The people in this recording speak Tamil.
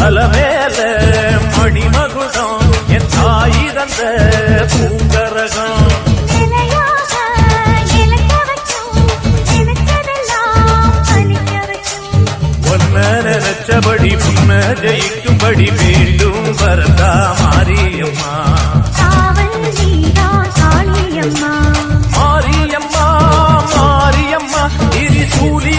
அலமேல மணிமகுடம் என் தாய் தந்த பூங்கரகம் நினைச்சபடி புன்ன ஜெயிக்கும்படி மீண்டும் வரதா மாரியம்மா மாரியம்மா மாரியம்மா திரிசூலி